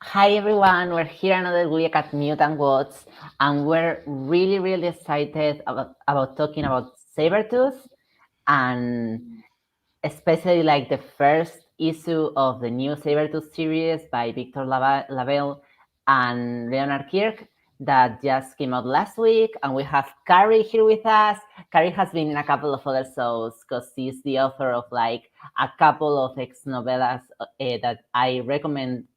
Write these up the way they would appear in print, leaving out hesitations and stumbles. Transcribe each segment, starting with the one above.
Hi everyone, we're here another week at Mutant Watch, and we're really excited about talking about Saber-Tooth, and especially like the first issue of the new Saber-Tooth series by Victor LaValle and Leonard Kirk that just came out last week. And we have Carrie here with us. Carrie has been in a couple of other shows because she's the author of like a couple of ex-novellas that I recommend.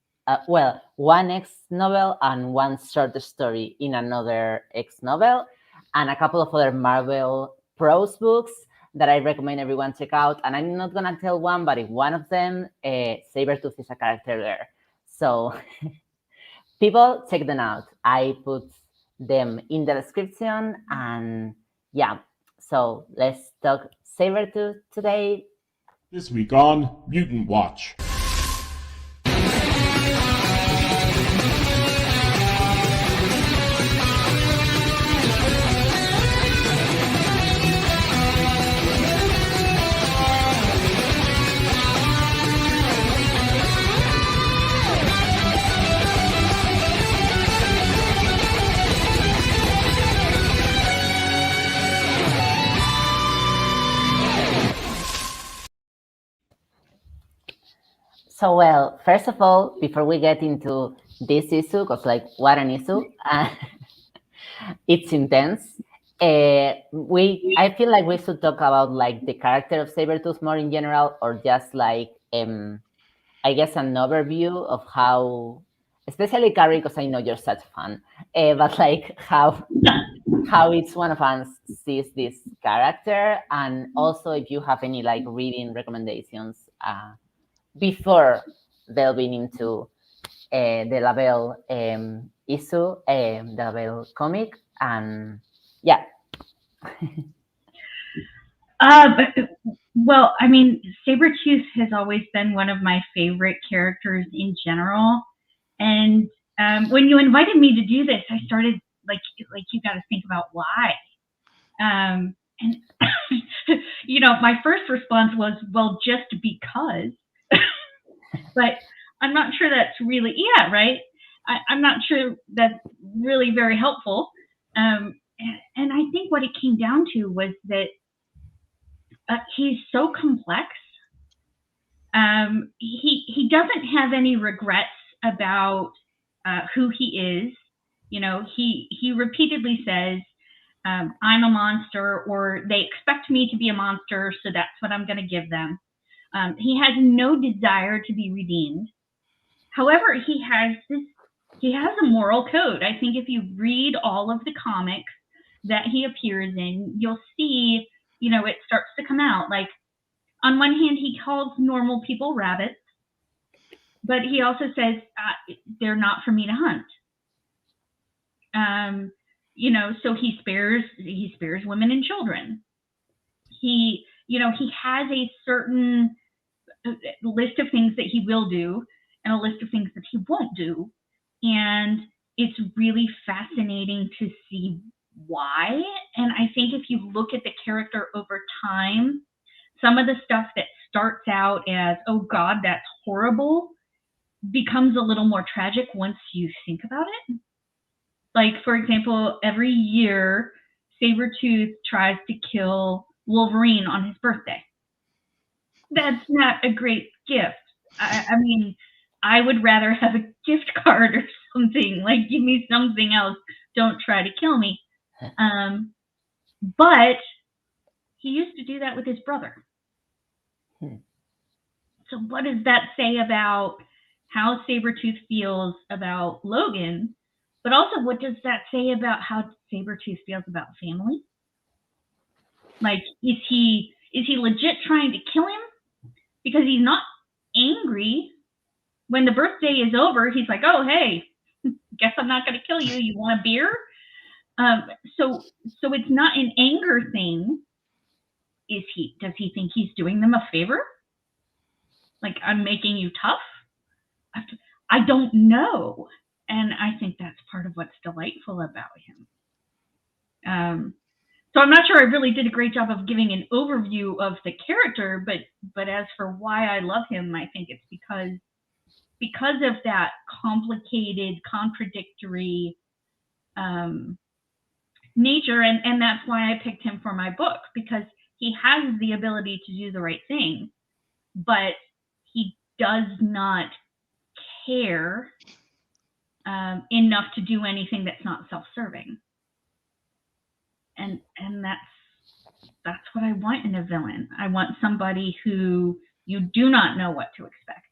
One ex-novel and one short story in another ex-novel, and a couple of other Marvel prose books that I recommend everyone check out. And I'm not gonna tell one, but in one of them, Saber-Tooth is a character there. So people check them out. I put them in the description, and yeah. So let's talk Saber-Tooth today. This week on Mutant Watch. So, well, first of all, before we get into this issue, because like what an issue, it's intense. I feel like we should talk about like the character of Sabretooth more in general, or just like I guess an overview of how, especially Carrie, because I know you're such a fan, but like how each one of us sees this character, and also if you have any like reading recommendations before delving into the Lavelle issue, the Lavelle comic, and yeah. Well, I mean, Sabretooth has always been one of my favorite characters in general. And when you invited me to do this, I started like you got to think about why. And my first response was, well, just because. But I'm not sure that's really right. I'm not sure that's really very helpful. And I think what it came down to was that he's so complex. He doesn't have any regrets about who he is. He repeatedly says, "I'm a monster," or "They expect me to be a monster, so that's what I'm going to give them." He has no desire to be redeemed. However, he has a moral code. I think if you read all of the comics that he appears in, you'll see, it starts to come out. Like, on one hand, he calls normal people rabbits, but he also says they're not for me to hunt. So he spares women and children. He has a certain list of things that he will do and a list of things that he won't do, and it's really fascinating to see why. And I think if you look at the character over time, some of the stuff that starts out as, oh God, that's horrible, becomes a little more tragic once you think about it. Like, for example, every year, Saber-Tooth tries to kill Wolverine on his birthday. That's not a great gift. I mean, I would rather have a gift card or something. Like, give me something else. Don't try to kill me. But he used to do that with his brother. So what does that say about how Saber-Tooth feels about Logan? But also, what does that say about how Saber-Tooth feels about family? Like, is he legit trying to kill him? Because he's not angry. When the birthday is over, he's like, oh, hey, guess I'm not going to kill you. You want a beer? So it's not an anger thing. Does he think he's doing them a favor? Like, I'm making you tough? I don't know. And I think that's part of what's delightful about him. So I'm not sure I really did a great job of giving an overview of the character, but as for why I love him, I think it's because because of that complicated, contradictory nature, and that's why I picked him for my book, because he has the ability to do the right thing, but he does not care enough to do anything that's not self-serving. And that's what I want in a villain. I want somebody who you do not know what to expect.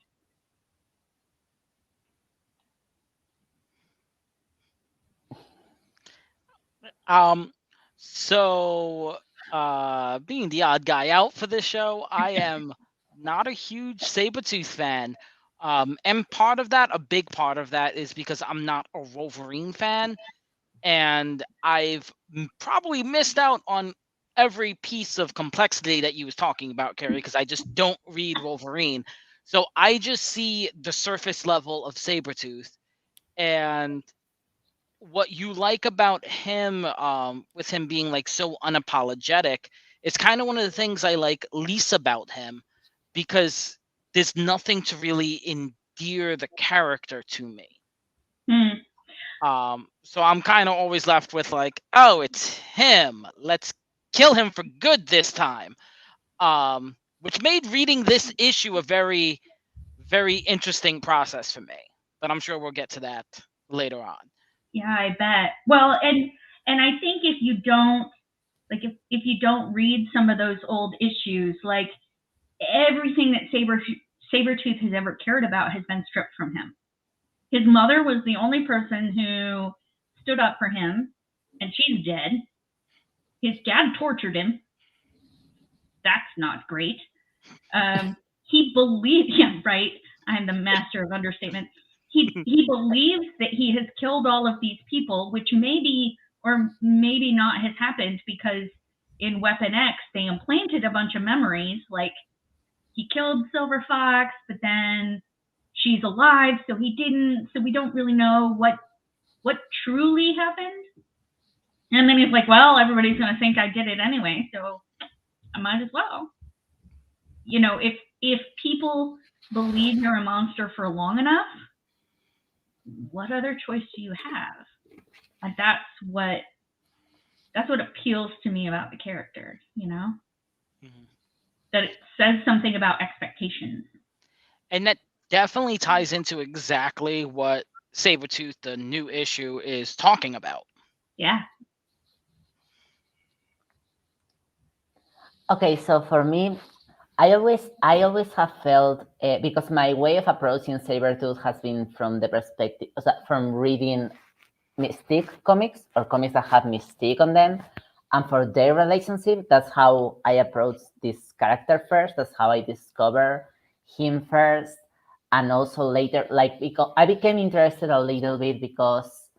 So being the odd guy out for this show, I am not a huge Saber-Tooth fan. And part of that, a big part of that, is because I'm not a Wolverine fan, and I've probably missed out on every piece of complexity that you was talking about, Carrie, because I just don't read Wolverine. So I just see the surface level of Sabretooth, and what you like about him, with him being like so unapologetic, it's kind of one of the things I like least about him, because there's nothing to really endear the character to me. So I'm kind of always left with like, oh, it's him. Let's kill him for good this time. Which made reading this issue a very, very interesting process for me. But I'm sure we'll get to that later on. Yeah, I bet. Well, and I think if you don't if you don't read some of those old issues, like everything that Sabertooth has ever cared about has been stripped from him. His mother was the only person who stood up for him, and she's dead. His dad tortured him. That's not great. He believes, yeah, right. I'm the master of understatement. He believes that he has killed all of these people, which maybe or maybe not has happened, because in Weapon X they implanted a bunch of memories, like he killed Silver Fox, but then she's alive, so he didn't. So we don't really know what truly happened. And then he's like, well, everybody's going to think I did it anyway, so I might as well. You know, if people believe you're a monster for long enough, what other choice do you have? And that's what appeals to me about the character, you know? Mm-hmm. That it says something about expectations. And that definitely ties into exactly what Sabretooth, the new issue, is talking about. Yeah. Okay, so for me, I always have felt, because my way of approaching Saber-Tooth has been from the perspective, from reading Mystique comics, or comics that have Mystique on them, and for their relationship, that's how I approach this character first. That's how I discover him first, and also later, like, because I became interested a little bit because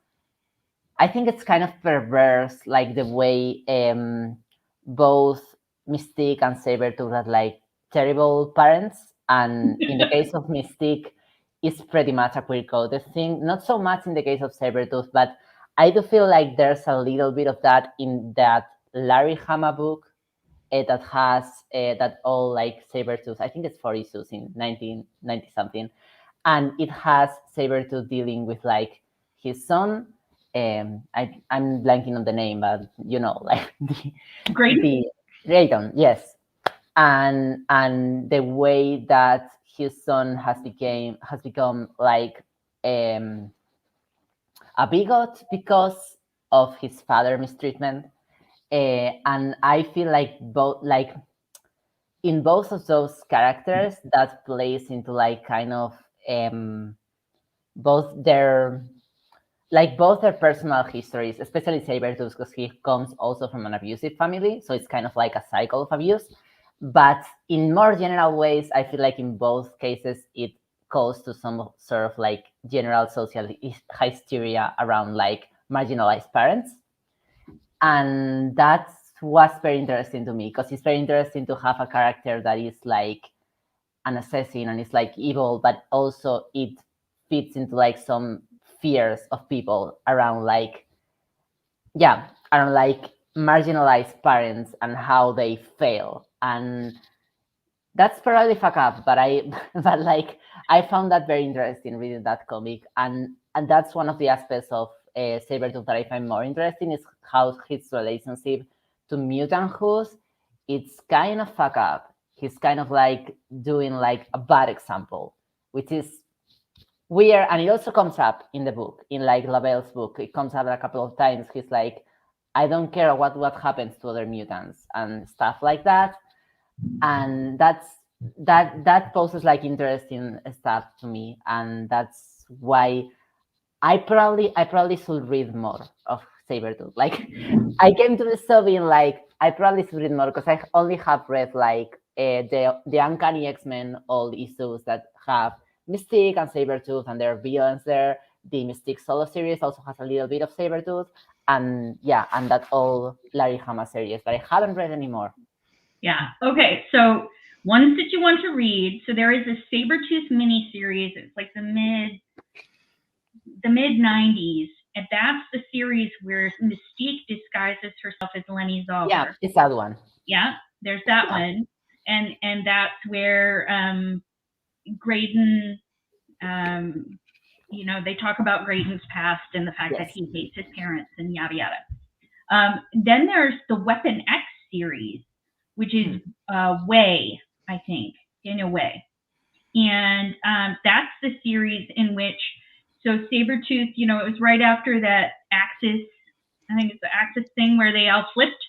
I think it's kind of perverse, like the way both Mystique and Saber-Tooth are like terrible parents, and in the case of Mystique, it's pretty much a queer-coded thing. Not so much in the case of Saber-Tooth, but I do feel like there's a little bit of that in that Larry Hama book that has that all like Saber-Tooth. I think it's 4 issues in 1990 something, and it has Saber-Tooth dealing with like his son. I'm blanking on the name, but you know, like Graydon, yes, and the way that his son has become like a bigot because of his father mistreatment, and I feel like in both of those characters that plays into like kind of both their personal histories, especially Saber-Tooth, because he comes also from an abusive family, so it's kind of like a cycle of abuse. But in more general ways, I feel like in both cases, it goes to some sort of like general social hysteria around like marginalized parents. And that was very interesting to me, because it's very interesting to have a character that is like an assassin and it's like evil, but also it fits into like some fears of people around like marginalized parents and how they fail. And That's probably fuck up, but but like I found that very interesting reading that comic, and that's one of the aspects of Sabertooth that I find more interesting is how his relationship to mutanthood, it's kind of fuck up. He's kind of like doing like a bad example, which is weird, and it also comes up in the book, in like LaValle's book. It comes up a couple of times. He's like, I don't care what happens to other mutants and stuff like that, and that poses like interesting stuff to me, and that's why I probably should read more of Sabertooth. Like I came to the show being like I probably should read more because I only have read like the Uncanny X-Men old issues that have Mystique and Sabertooth and their villains there. The Mystique solo series also has a little bit of Sabertooth, and yeah, and that old Larry Hama series, but I haven't read anymore. Yeah. Okay. So ones that you want to read. So there is a Saber-Tooth miniseries. It's like the mid 90s, and that's the series where Mystique disguises herself as Lenny Zauber. Yeah, it's that one. Yeah, there's that one, and that's where Graydon, they talk about Graydon's past and the fact that he hates his parents and yada yada. Then there's the Weapon X series, which is Way, I think, Daniel Way. And that's the series in which, so Sabertooth, it was right after that Axis, I think it's the Axis thing where they all flipped.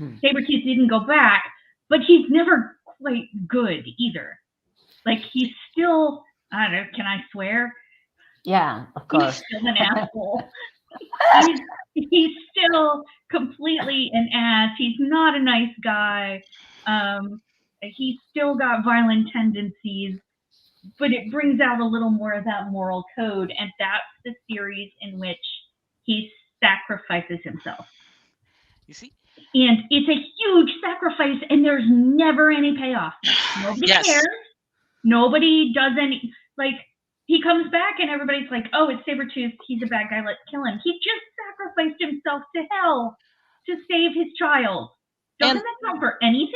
Sabertooth didn't go back, but he's never quite good either. Like he's still, I don't know, can I swear? Yeah, of course. He's still an asshole. He's still completely an ass. He's not a nice guy. He's still got violent tendencies, but it brings out a little more of that moral code, and that's the series in which he sacrifices himself. You see? And it's a huge sacrifice, and there's never any payoff. Nobody cares. Nobody does any, like, he comes back and everybody's like, oh, it's Sabertooth. He's a bad guy. Let's kill him. He just sacrificed himself to hell to save his child. Doesn't that count for anything?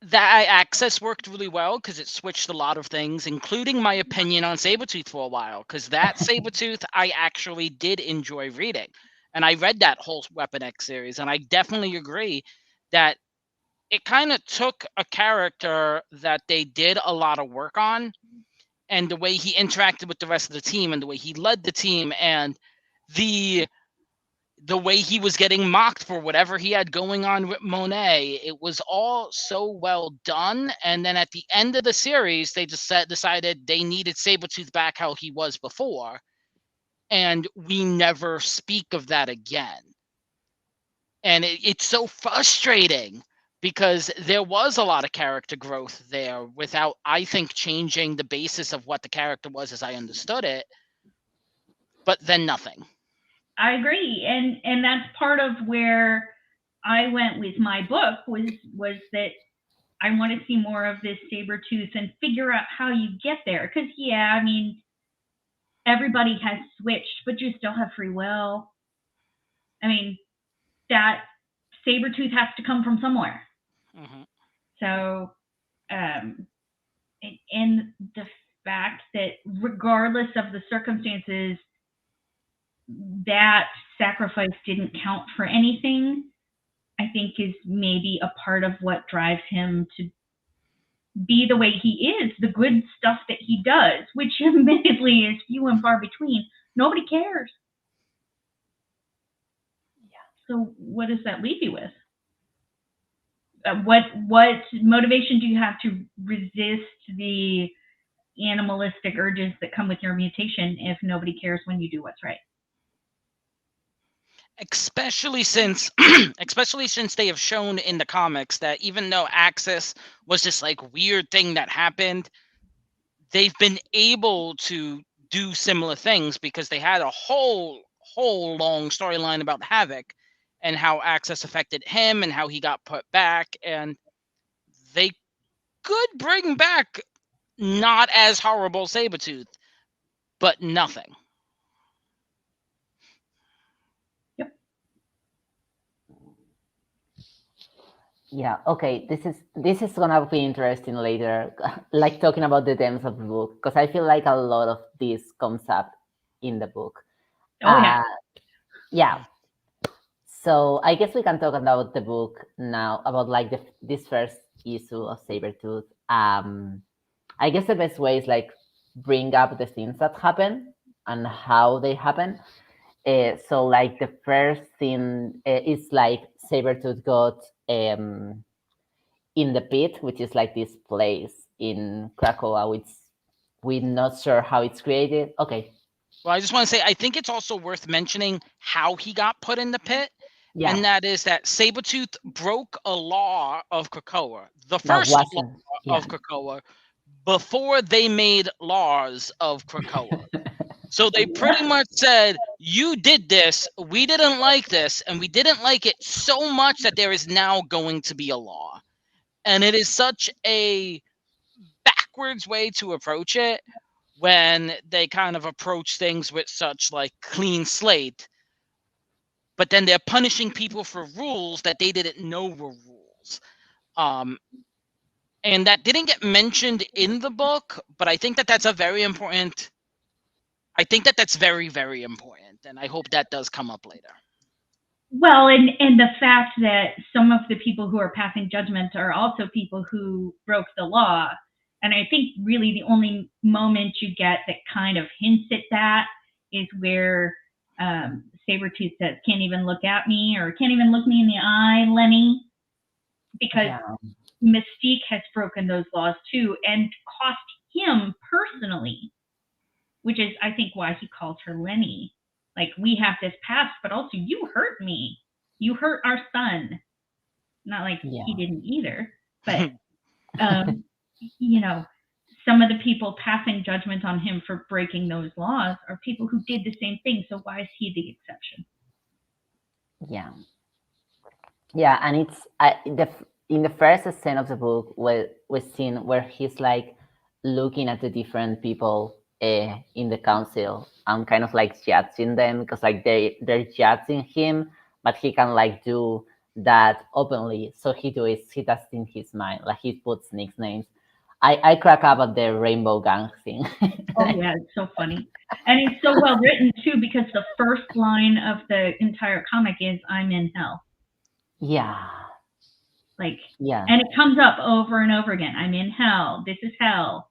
That Access worked really well because it switched a lot of things, including my opinion on Sabertooth for a while, because that Sabertooth I actually did enjoy reading. And I read that whole Weapon X series, and I definitely agree that it kind of took a character that they did a lot of work on, and the way he interacted with the rest of the team, and the way he led the team, and the way he was getting mocked for whatever he had going on with Monet. It was all so well done. And then at the end of the series, they just decided they needed Sabertooth back how he was before. And we never speak of that again. And it's so frustrating because there was a lot of character growth there without, I think, changing the basis of what the character was as I understood it. But then nothing. I agree, and that's part of where I went with my book was that I want to see more of this Sabertooth and figure out how you get there. Because I mean, everybody has switched, but you still have free will. I mean, that Sabertooth has to come from somewhere. Mm-hmm. So, and the fact that regardless of the circumstances, that sacrifice didn't count for anything, I think is maybe a part of what drives him to be the way he is, the good stuff that he does, which admittedly is few and far between. Nobody cares. Yeah. So what does that leave you with? What motivation do you have to resist the animalistic urges that come with your mutation if nobody cares when you do what's right? Especially since they have shown in the comics that even though Axis was this like weird thing that happened, they've been able to do similar things because they had a whole long storyline about Havoc and how Axis affected him and how he got put back, and they could bring back not as horrible Sabertooth, but nothing. Yeah, okay. This is gonna be interesting later, like talking about the themes of the book, because I feel like a lot of this comes up in the book. Oh yeah. Yeah. So I guess we can talk about the book now, about like this first issue of Saber-Tooth. I guess the best way is like bring up the things that happen and how they happen. So like the first thing is like Saber-Tooth got in the pit, which is like this place in Krakow, which we're not sure how it's created. Okay. Well, I just want to say I think it's also worth mentioning how he got put in the pit. Yeah. And that is that Sabretooth broke a law of Krakoa, the That first law wasn't. Yeah. of Krakoa, before they made laws of Krakoa. So they pretty much said, you did this, we didn't like this, and we didn't like it so much that there is now going to be a law. And it is such a backwards way to approach it when they kind of approach things with such like clean slate, but then they're punishing people for rules that they didn't know were rules. And that didn't get mentioned in the book, but I think that that's a very important. I think that that's very, very important, and I hope that does come up later. Well, and the fact that some of the people who are passing judgment are also people who broke the law. And I think really the only moment you get that kind of hints at that is where Sabretooth says, can't even look at me, or can't even look me in the eye, Lenny. Because Yeah. Mystique has broken those laws too and cost him personally, which is, I think, why he calls her Lenny. Like, we have this past, but also you hurt me. You hurt our son. Not like he didn't either, but you know, some of the people passing judgment on him for breaking those laws are people who did the same thing. So why is he the exception? Yeah. Yeah, and it's in the first scene of the book where we've seen where he's like looking at the different people in the council and kind of like judging them, because like they're judging him, but he can like do that openly. So he does in his mind, like he puts nicknames. I crack up at the Rainbow Gang thing. Oh yeah, it's so funny. And it's so well written too, because the first line of the entire comic is "I'm in hell." Yeah. Like, Yeah. and it comes up over and over again. I'm in hell. This is hell.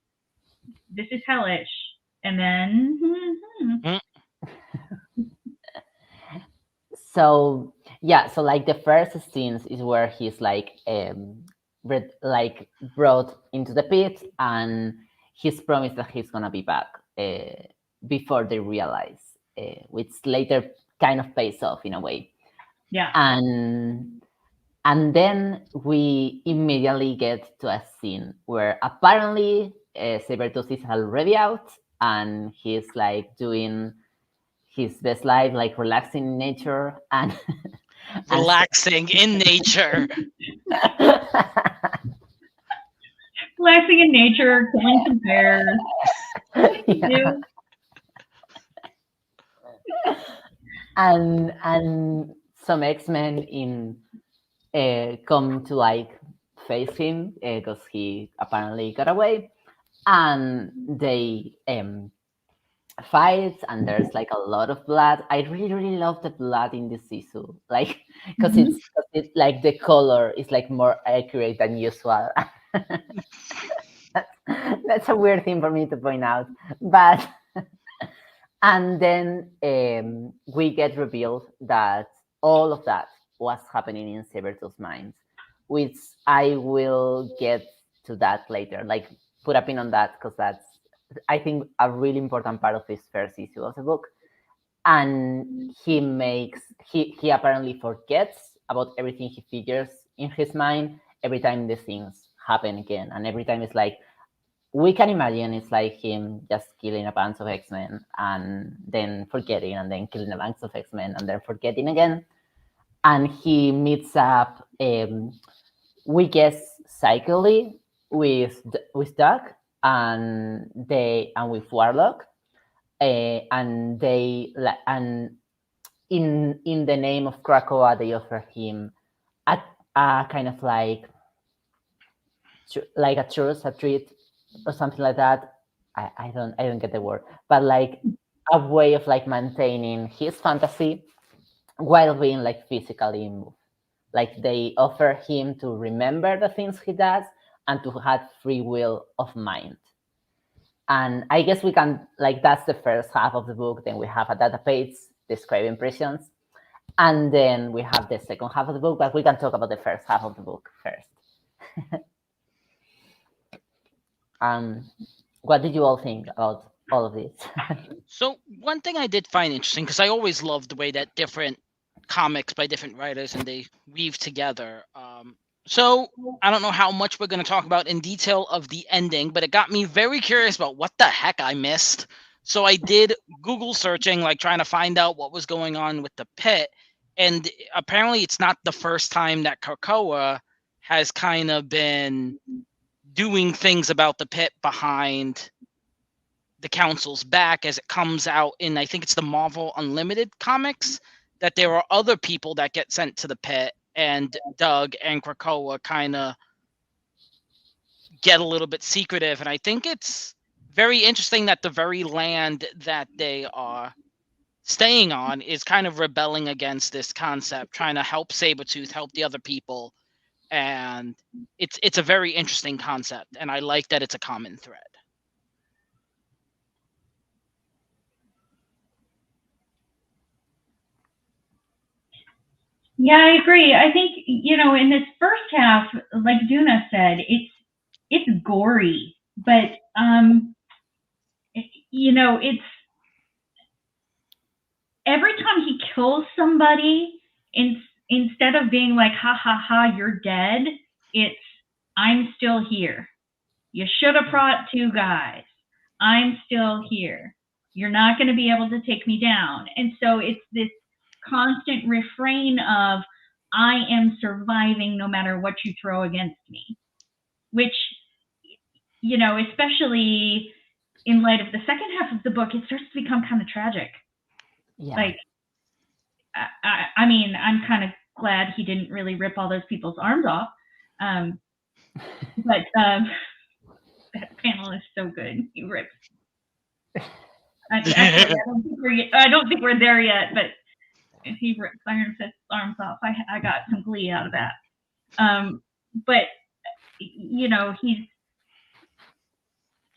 This is hellish. And then So yeah, so like the first scenes is where he's like brought into the pit, and he's promised that he's gonna be back before they realize, which later kind of pays off in a way. Yeah. And then we immediately get to a scene where apparently Saber-Tooth is already out, and he's like doing his best life, like relaxing in nature and relaxing in nature. Relaxing in nature, killing some bears. Yeah. And some X-Men in come to like face him because he apparently got away, and they fights, and there's like a lot of blood. I really love the blood in this issue, like because it's like the color is like more accurate than usual. that's a weird thing for me to point out, but and then we get revealed that all of that was happening in Saber-Tooth's mind, which I will get to that later, like put a pin on that, because that's, I think, a really important part of this first issue of the book. And he apparently forgets about everything he figures in his mind every time the things happen again. And every time it's like, we can imagine it's like him just killing a bunch of X-Men and then forgetting, and then killing a bunch of X-Men and then forgetting again. And he meets up, we guess, cyclically with Doug, and with Warlock, and in the name of Krakoa, they offer him kind of like a truce, a treat, or something like that. I don't get the word, but like a way of like maintaining his fantasy while being like physically moved. Like they offer him to remember the things he does and to have free will of mind. And I guess we can, like, that's the first half of the book. Then we have a database describing prisons. And then we have the second half of the book, but we can talk about the first half of the book first. What did you all think about all of this? So one thing I did find interesting, because I always loved the way that different comics by different writers and they weave together. So I don't know how much we're going to talk about in detail of the ending, but it got me very curious about what the heck I missed. So I did Google searching, like trying to find out what was going on with the pit. And apparently it's not the first time that Krakoa has kind of been doing things about the pit behind the council's back, as it comes out in, I think it's the Marvel Unlimited comics, that there are other people that get sent to the pit, and Doug and Krakoa kind of get a little bit secretive. And I think it's very interesting that the very land that they are staying on is kind of rebelling against this concept, trying to help Sabretooth, help the other people. And it's a very interesting concept, and I like that it's a common thread. Yeah, I agree. I think, in this first half, like Duna said, it's gory, but it's every time he kills somebody, instead of being like, ha ha ha, you're dead, it's, I'm still here. You should have brought two guys. I'm still here. You're not going to be able to take me down. And so it's this constant refrain of, I am surviving no matter what you throw against me, which, especially in light of the second half of the book, it starts to become kind of tragic. Yeah. Like, I mean, I'm kind of glad he didn't really rip all those people's arms off. But that panel is so good. He rips. Actually, I don't think we're there yet, but he ripped Iron Fist's arms off. I got some glee out of that. But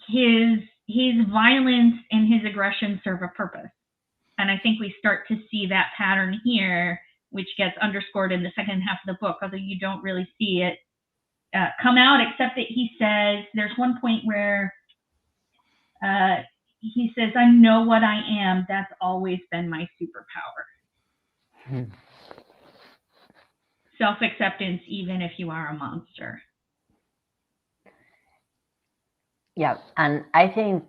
his violence and his aggression serve a purpose, and I think we start to see that pattern here, which gets underscored in the second half of the book, although you don't really see it come out, except that he says, there's one point where he says, I know what I am. That's always been my superpower. Self-acceptance, even if you are a monster. Yeah, and I think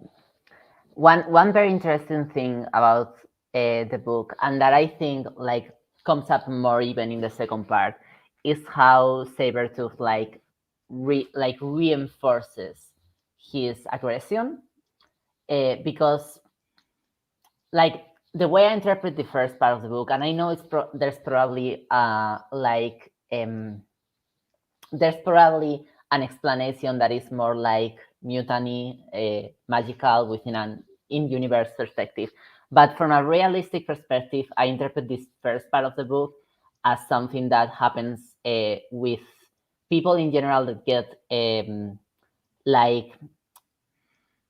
one very interesting thing about the book, and that I think like comes up more even in the second part, is how Saber-Tooth reinforces his aggression, because like the way I interpret the first part of the book, and I know there's probably there's probably an explanation that is more like mutant-y, magical within an in-universe perspective. But from a realistic perspective, I interpret this first part of the book as something that happens with people in general that get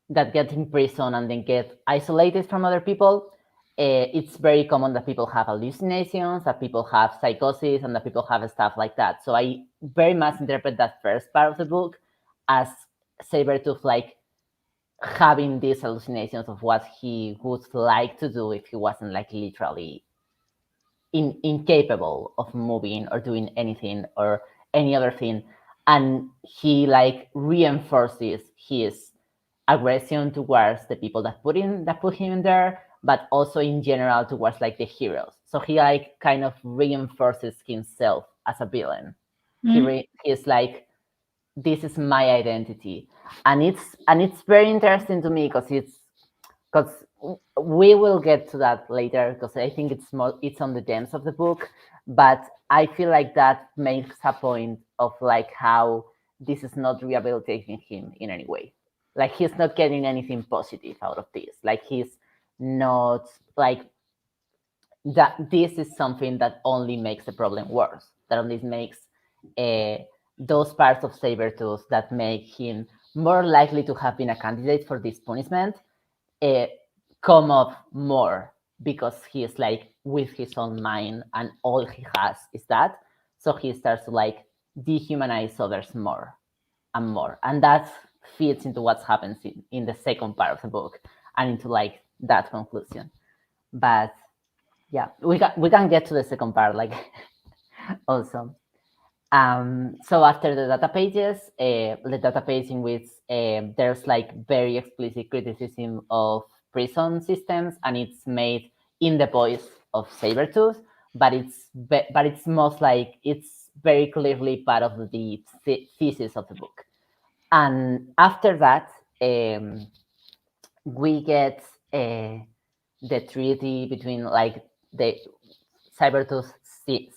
that get in prison and then get isolated from other people. It's very common that people have hallucinations, that people have psychosis, and that people have stuff like that. So I very much interpret that first part of the book as Saber-Tooth like having these hallucinations of what he would like to do if he wasn't like literally incapable of moving or doing anything or any other thing. And he like reinforces his aggression towards the people that put him there, but also in general towards like the heroes. So he like kind of reinforces himself as a villain. He's like, this is my identity, and it's very interesting to me because we will get to that later, because I think it's on the depths of the book. But I feel like that makes a point of like how this is not rehabilitating him in any way. Like he's not getting anything positive out of this. Like he's not like that. This is something that only makes the problem worse. That only makes those parts of Saber-Tooth that make him more likely to have been a candidate for this punishment come up more because he is like with his own mind and all he has is that. So he starts to like dehumanize others more and more. And that fits into what happens in the second part of the book and into like that conclusion. But yeah, we can get to the second part like also. So after the data pages, the data page in which there's like very explicit criticism of prison systems, and it's made in the voice of Saber-Tooth, but it's most like it's very clearly part of the thesis of the book. And after that, we get the treaty between like the Saber-Tooth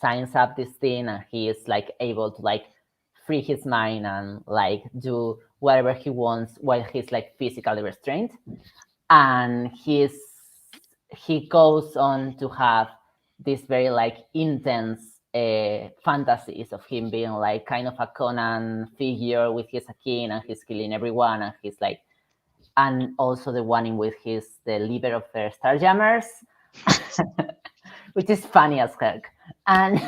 signs up this thing, and he is like able to like free his mind and like do whatever he wants while he's like physically restrained. And he goes on to have this very like intense fantasies of him being like kind of a Conan figure with his akin and he's killing everyone, and he's like, and also the one in which he's the leader of the Starjammers, which is funny as heck. And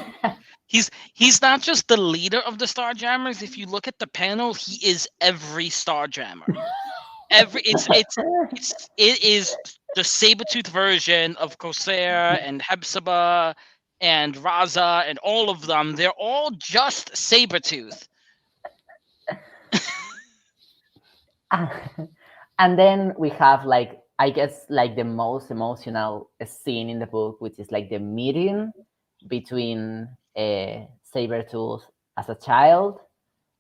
he's not just the leader of the Starjammers. If you look at the panel, he is every Starjammer. It is the Saber-Tooth version of Corsair and Hepzibah and Raza and all of them. They're all just Saber-Tooth. And then we have like, I guess like the most emotional scene in the book, which is like the meeting between Saber-Tooth as a child,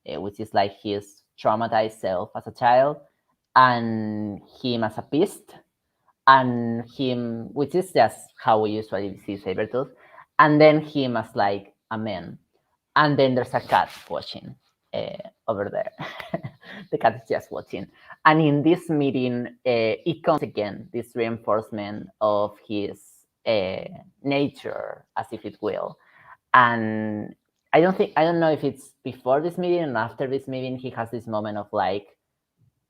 which is like his traumatized self as a child, and him as a beast, and him, which is just how we usually see Saber-Tooth, and then him as like a man. And then there's a cat watching over there. The cat is just watching. And in this meeting, it comes again, this reinforcement of his nature, as if it will. And I don't know if it's before this meeting and after this meeting, he has this moment of like,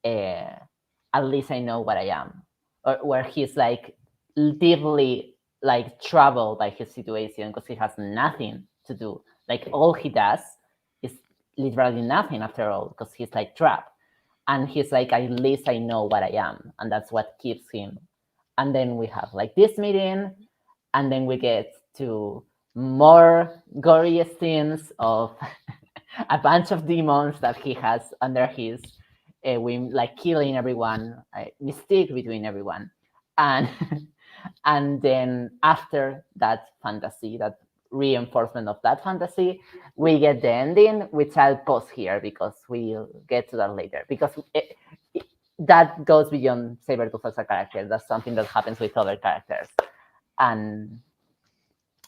at least I know what I am, or where he's like deeply like troubled by his situation because he has nothing to do. Like all he does is literally nothing after all, because he's like trapped. And he's like, at least I know what I am. And that's what keeps him. And then we have like this meeting, and then we get to more gory scenes of a bunch of demons that he has under his wing, like killing everyone, mistake between everyone. And and then after that fantasy, that reinforcement of that fantasy, we get the ending, which I'll pause here because we'll get to that later, because that goes beyond Saber-Tooth as a character. That's something that happens with other characters. And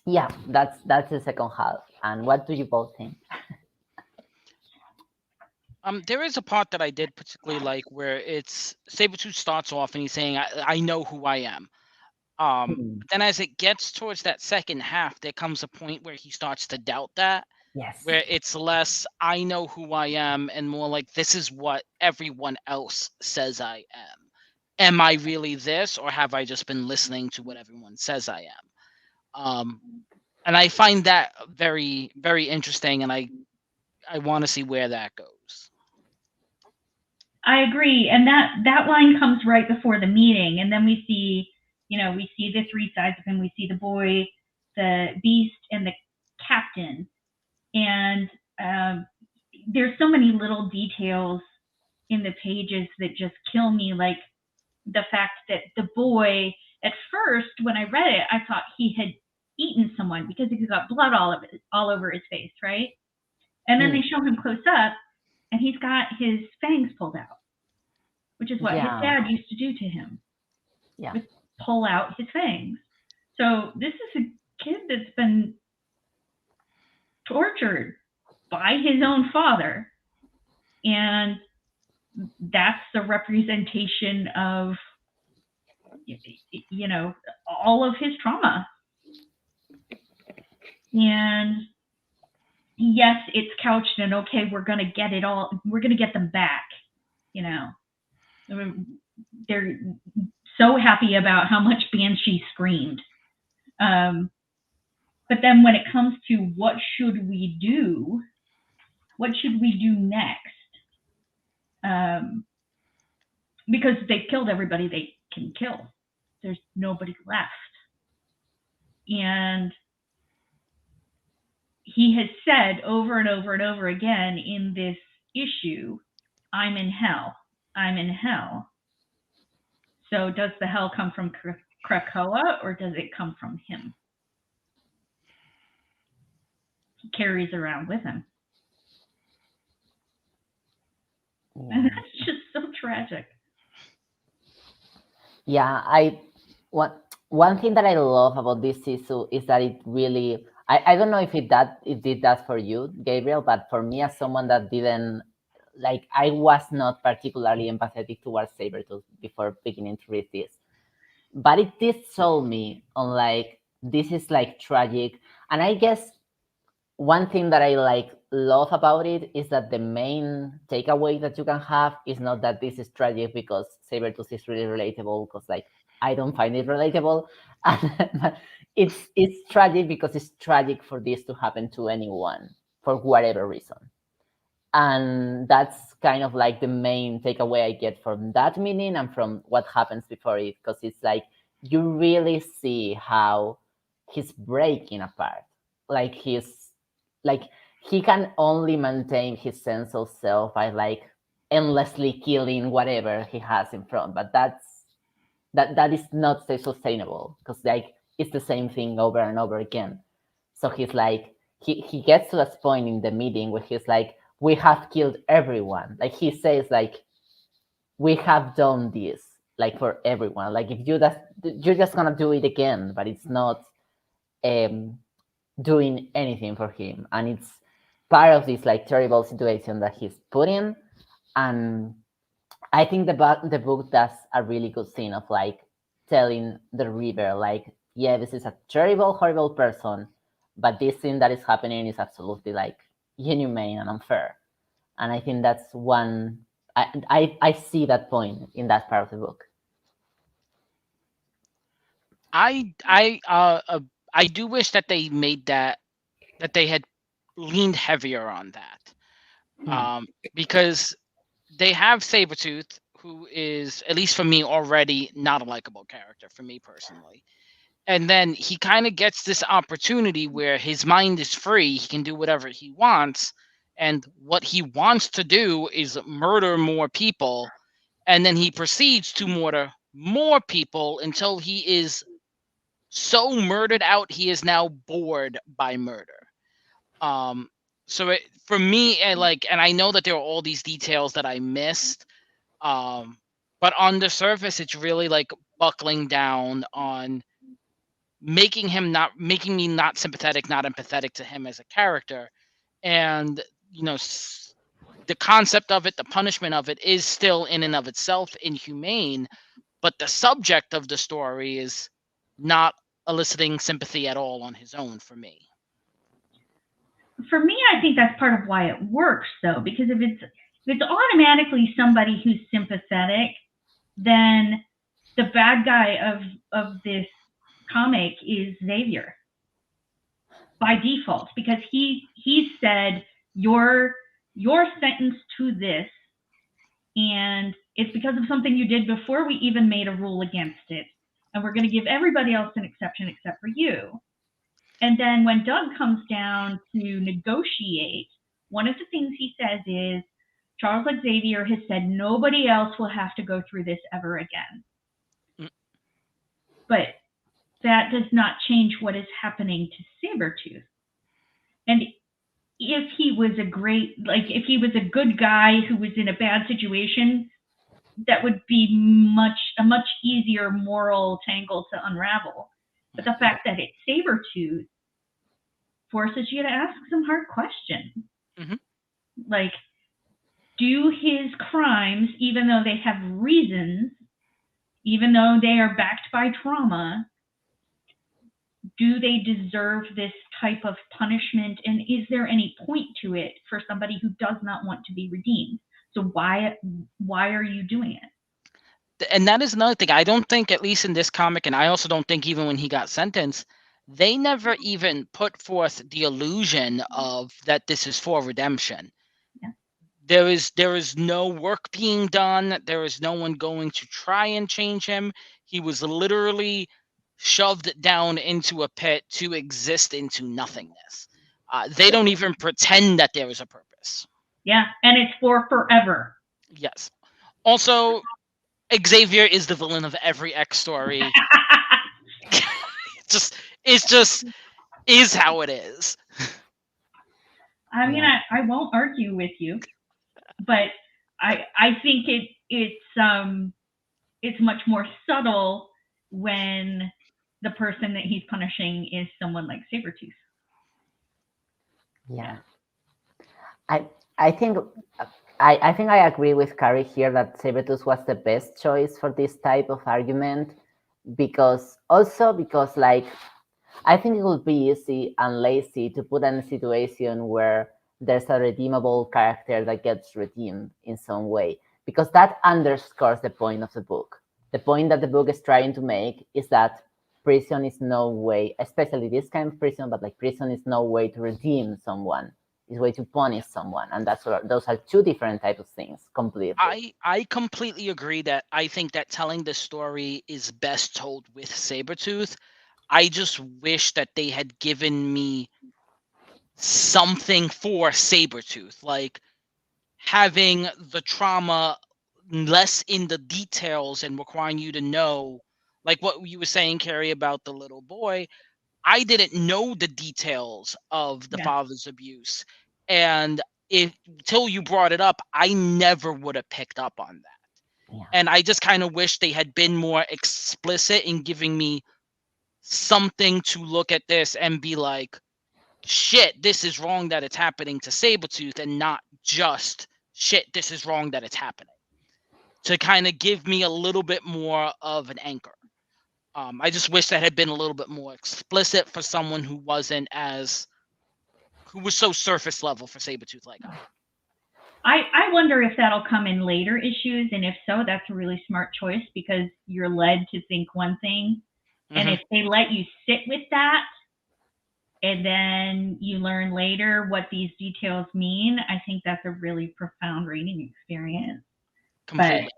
yeah, that's the second half. And what do you both think? There is a part that I did particularly like where it's Saber-Tooth starts off and he's saying, I know who I am. But then as it gets towards that second half, there comes a point where he starts to doubt that. Yes. Where it's less, I know who I am, and more like, this is what everyone else says I am. Am I really this, or have I just been listening to what everyone says I am? And I find that very, very interesting, and I want to see where that goes. I agree, and that line comes right before the meeting, and then we see the three sides of him. We see the boy, the beast, and the captain. And there's so many little details in the pages that just kill me, like the fact that the boy, at first when I read it, I thought he had eaten someone because he got blood all over his face, right? And then they show him close up, and he's got his fangs pulled out, which is what his dad used to do to him. Yeah. Pull out his fangs. So this is a kid that's been tortured by his own father. And that's the representation of, you know, all of his trauma. And yes, it's couched in, okay, we're going to get it all, we're going to get them back, you know. I mean, they're so happy about how much Banshee screamed. But then when it comes to what should we do, what should we do next? Because they've killed everybody they can kill. There's nobody left. And he has said over and over and over again in this issue, I'm in hell. I'm in hell. So does the hell come from Krakoa or does it come from him? He carries around with him. Yeah. And that's just so tragic. Yeah, one thing that I love about this issue is that it really, I don't know if it did that for you, Gabriel, but for me, as someone that didn't, like, I was not particularly empathetic towards Saber-Tooth before beginning to read this. But it did show me on, like, this is, like, tragic. And I guess one thing that I, like, love about it is that the main takeaway that you can have is not that this is tragic because Saber-Tooth is really relatable, because, like, I don't find it relatable. It's tragic because it's tragic for this to happen to anyone for whatever reason. And that's kind of like the main takeaway I get from that meaning and from what happens before it, because it's like you really see how he's breaking apart. Like he can only maintain his sense of self by, like, endlessly killing whatever he has in front. But that is not sustainable, because, like, it's the same thing over and over again. So he's like, he gets to that point in the meeting where he's like, we have killed everyone. Like, he says, like, we have done this, like, for everyone. Like, if you're just gonna do it again, but it's not doing anything for him. And it's part of this, like, terrible situation that he's put in. And I think the book does a really good scene of, like, telling the reader, like, yeah, this is a terrible, horrible person, but this thing that is happening is absolutely, like, inhumane and unfair. And I think that's one, I see that point in that part of the book. I do wish that they made that they had leaned heavier on that. Because they have Sabretooth, who is, at least for me, already not a likable character for me personally. And then he kind of gets this opportunity where his mind is free. He can do whatever he wants. And what he wants to do is murder more people. And then he proceeds to murder more people until he is so murdered out, he is now bored by murder. So for me, and I know that there are all these details that I missed. But on the surface, it's really, like, buckling down on making me not sympathetic, not empathetic to him as a character. And, you know, the concept of it, the punishment of it is still in and of itself inhumane, but the subject of the story is not eliciting sympathy at all on his own for me. For me, I think that's part of why it works, though, because if it's automatically somebody who's sympathetic, then the bad guy of this comic is Xavier by default, because he said you're sentenced to this, and it's because of something you did before we even made a rule against it, and we're going to give everybody else an exception except for you. And then when Doug comes down to negotiate, one of the things he says is, Charles Xavier has said nobody else will have to go through this ever again. But that does not change what is happening to Saber-Tooth. And if he was if he was a good guy who was in a bad situation, that would be a much easier moral tangle to unravel. But the fact that it's Saber-Tooth, forces you to ask some hard questions. Mhm. Like, do his crimes, even though they have reasons, even though they are backed by trauma, do they deserve this type of punishment? And is there any point to it for somebody who does not want to be redeemed? So why are you doing it? And that is another thing. I don't think, at least in this comic, and I also don't think even when he got sentenced, they never even put forth the illusion of that this is for redemption. Yeah. There is no work being done. There is no one going to try and change him. He was literally shoved down into a pit to exist into nothingness. They don't even pretend that there is a purpose. Yeah, and it's for forever. Yes. Also, Xavier is the villain of every X story. It's just is how it is. I mean, I won't argue with you, but I think it's much more subtle when the person that he's punishing is someone like Sabretooth. Yeah. I think I agree with Carrie here that Saber-Tooth was the best choice for this type of argument, because like I think it would be easy and lazy to put in a situation where there's a redeemable character that gets redeemed in some way, because that underscores the point of the book. The point that the book is trying to make is that prison is no way, especially this kind of prison, but like prison is no way to redeem someone. It's a way to punish someone, and those are two different types of things completely. I completely agree that I think that telling the story is best told with Saber-Tooth. I just wish that they had given me something for Saber-Tooth, like having the trauma less in the details and requiring you to know, like what you were saying, Carrie, about the little boy. I didn't know the details of the father's abuse, and till you brought it up, I never would have picked up on that. Yeah. And I just kind of wish they had been more explicit in giving me something to look at this and be like, shit, this is wrong that it's happening to Saber-Tooth, and not just shit, this is wrong that it's happening. To kind of give me a little bit more of an anchor. I just wish that had been a little bit more explicit for someone who was so surface level for Saber-Tooth like I wonder if that'll come in later issues, and if so, that's a really smart choice, because you're led to think one thing, and if they let you sit with that, and then you learn later what these details mean, I think that's a really profound reading experience. completely.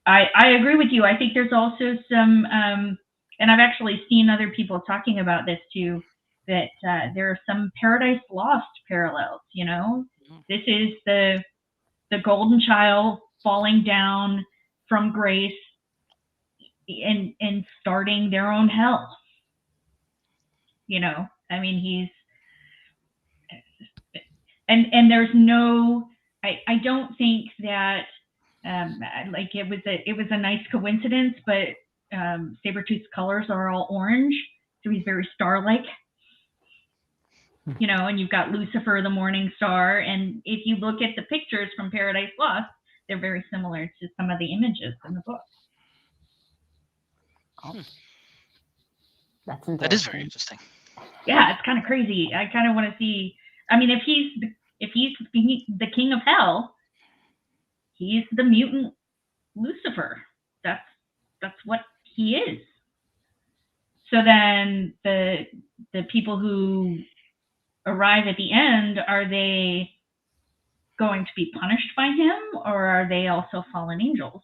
But I agree with you. I think there's also some, and I've actually seen other people talking about this too, that there are some Paradise Lost parallels. You know, this is the golden child falling down from grace and starting their own hell. You know, I mean, he's and there's no, I don't think that like it was a nice coincidence, but Saber-Tooth's colors are all orange, so he's very star-like. You know, and you've got Lucifer, the morning star, and if you look at the pictures from Paradise Lost, they're very similar to some of the images in the book. Oh. That's interesting. That is very interesting. Yeah, it's kind of crazy. I kind of want to see. I mean, if he's the king of hell, he's the mutant Lucifer. That's what he is. So then the people who arrive at the end, are they going to be punished by him, or are they also fallen angels?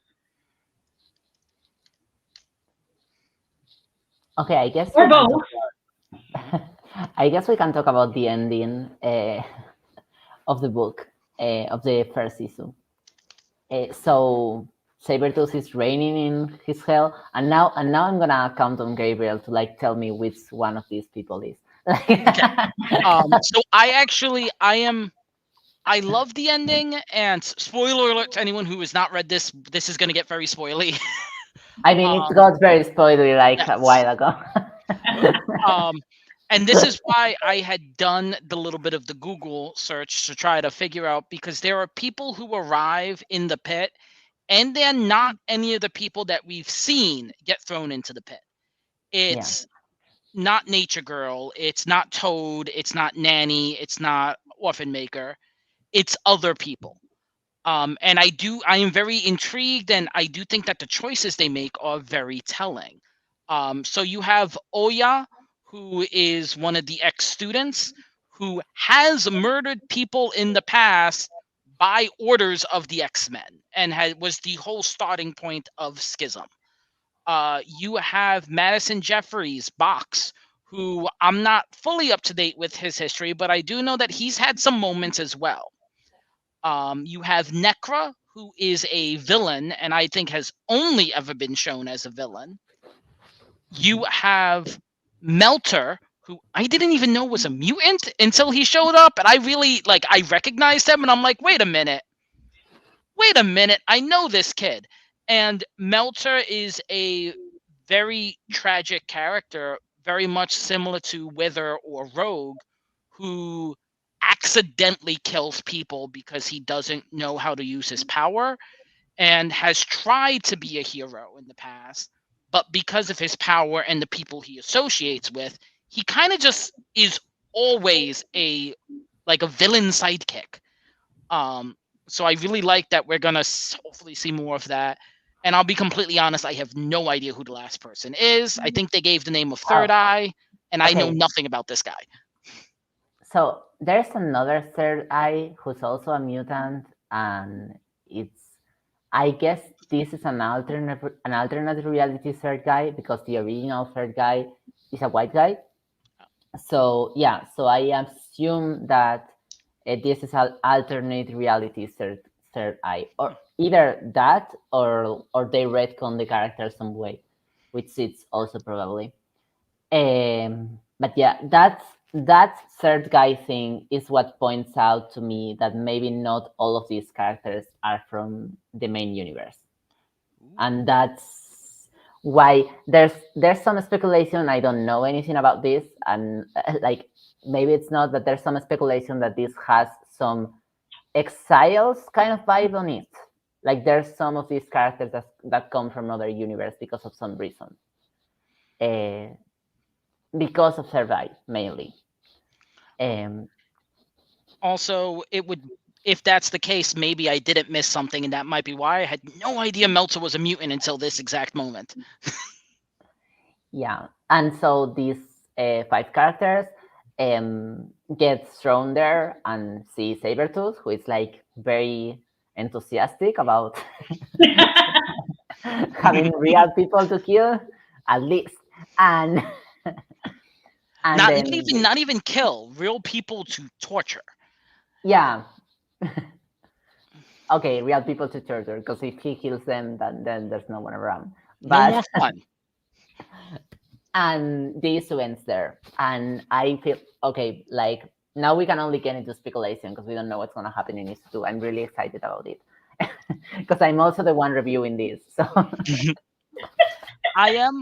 Okay, I guess. Or both. I guess we can talk about the ending of the book, of the first season. So Saber-Tooth is reigning in his hell, and now I'm gonna count on Gabriel to like tell me which one of these people is. So I love the ending, and spoiler alert to anyone who has not read this is going to get very spoily. I mean, it got very spoilery like a while ago. And this is why I had done the little bit of the Google search to try to figure out, because there are people who arrive in the pit and they're not any of the people that we've seen get thrown into the pit. Yeah. It's not Nature Girl, it's not Toad, it's not Nanny, it's not Orphan Maker, it's other people. And I am very intrigued, and I do think that the choices they make are very telling. So you have Oya, who is one of the ex-students who has murdered people in the past by orders of the X-Men, and was the whole starting point of Schism. You have Madison Jeffries, Box, who I'm not fully up to date with his history, but I do know that he's had some moments as well. You have Necra, who is a villain, and I think has only ever been shown as a villain. You have Melter, who I didn't even know was a mutant until he showed up, and I really I recognized him, and I'm like, wait a minute, I know this kid. And Melter is a very tragic character, very much similar to Wither or Rogue, who accidentally kills people because he doesn't know how to use his power, and has tried to be a hero in the past, but because of his power and the people he associates with, he kind of just is always a villain sidekick. So I really like that we're gonna hopefully see more of that. And I'll be completely honest, I have no idea who the last person is. I think they gave the name of Third Eye, and I know Okay. nothing about this guy. So there's another Third Eye who's also a mutant, and I guess this is an alternate reality Third Guy, because the original Third Guy is a white guy. So yeah, so I assume that this is an alternate reality Third Eye, or either that or they retcon the character some way, which it's also probably. But yeah, that Third Guy thing is what points out to me that maybe not all of these characters are from the main universe, and that's why there's some speculation. I don't know anything about this, and maybe it's not, but there's some speculation that this has some Exiles kind of vibe on it. Like there's some of these characters that come from another universe because of some reason. Because of Survive, mainly. Also, if that's the case, maybe I didn't miss something, and that might be why I had no idea Melter was a mutant until this exact moment. Yeah, and so these 5 characters get thrown there and see Saber-Tooth, who is very enthusiastic about having real people to kill, at least, and not even kill, real people to torture. Yeah. Okay, real people to torture, because if he kills them, then there's no one around. But, no more fun. And the issue ends there. And I feel, okay, now we can only get into speculation because we don't know what's going to happen in issue 2. I'm really excited about it. Because I'm also the one reviewing this. So I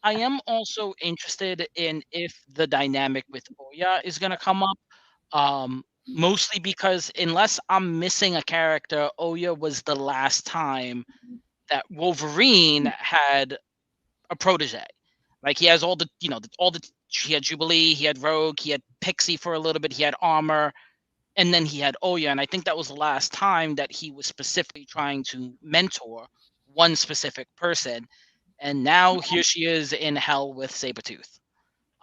am also interested in if the dynamic with Oya is going to come up. Mostly because unless I'm missing a character, Oya was the last time that Wolverine had a protege. He has all the, he had Jubilee, he had Rogue, he had Pixie for a little bit, he had Armor, and then he had Oya. And I think that was the last time that he was specifically trying to mentor one specific person. And now here she is in hell with Saber-Tooth.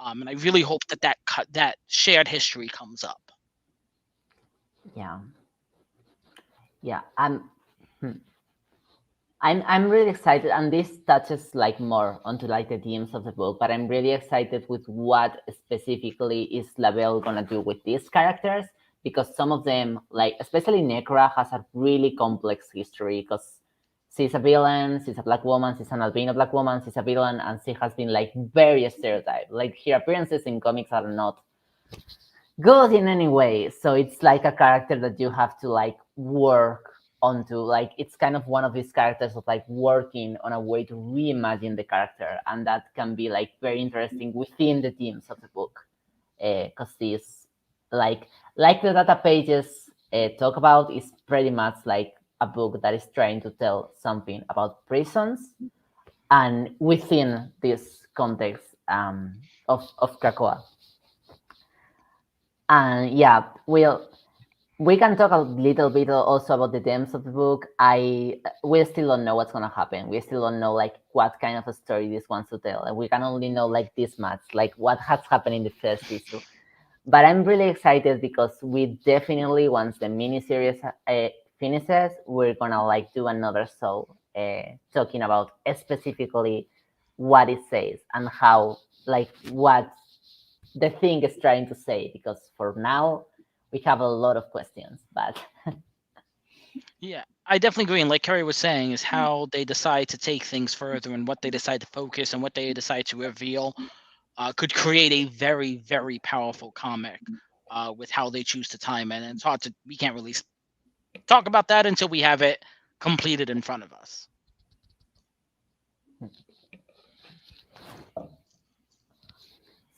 And I really hope that shared history comes up. Yeah, I'm really excited, and this touches more onto the themes of the book, but I'm really excited with what specifically is LaValle gonna do with these characters, because some of them, especially Necra, has a really complex history, because she's a villain, she's a black woman, she's an albino black woman, she's a villain, and she has been very stereotyped. Her appearances in comics are not good in any way, so it's a character that you have to work onto. It's kind of one of these characters of working on a way to reimagine the character, and that can be very interesting within the themes of the book. because this, like the data pages talk about, is pretty much like a book that is trying to tell something about prisons, and within this context of Krakoa. And yeah, we can talk a little bit also about the themes of the book. We still don't know what's gonna happen. We still don't know like what kind of a story this wants to tell, and we can only know like this much, like what has happened in the first issue. But I'm really excited because we definitely, once the miniseries finishes, we're gonna like do another show talking about specifically what it says and how, like, what the thing is trying to say. Because for now, we have a lot of questions, but Yeah, I definitely agree. And like Carrie was saying, is how they decide to take things further and what they decide to focus and what they decide to reveal could create a very, very powerful comic with how they choose to time it. And it's hard to, we can't really talk about that until we have it completed in front of us.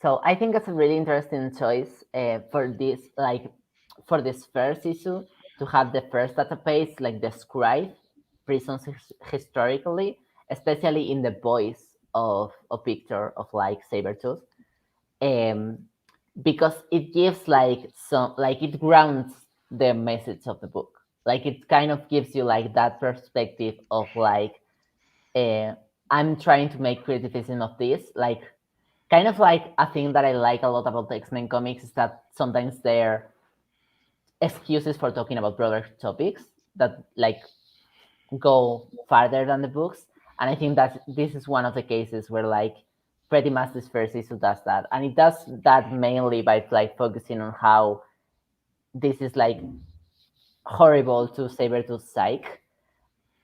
So I think it's a really interesting choice for this, like for this first issue, to have the first database like describe prisons historically, especially in the voice of Victor, of like Saber-Tooth, because it gives like some, like it grounds the message of the book. Like it kind of gives you like that perspective of like, I'm trying to make criticism of this, like kind of like a thing that I like a lot about the X-Men comics is that sometimes they're excuses for talking about broader topics that like go farther than the books. And I think that this is one of the cases where like pretty much this first issue does that. And it does that mainly by like focusing on how this is like horrible to Saber-Tooth's psyche.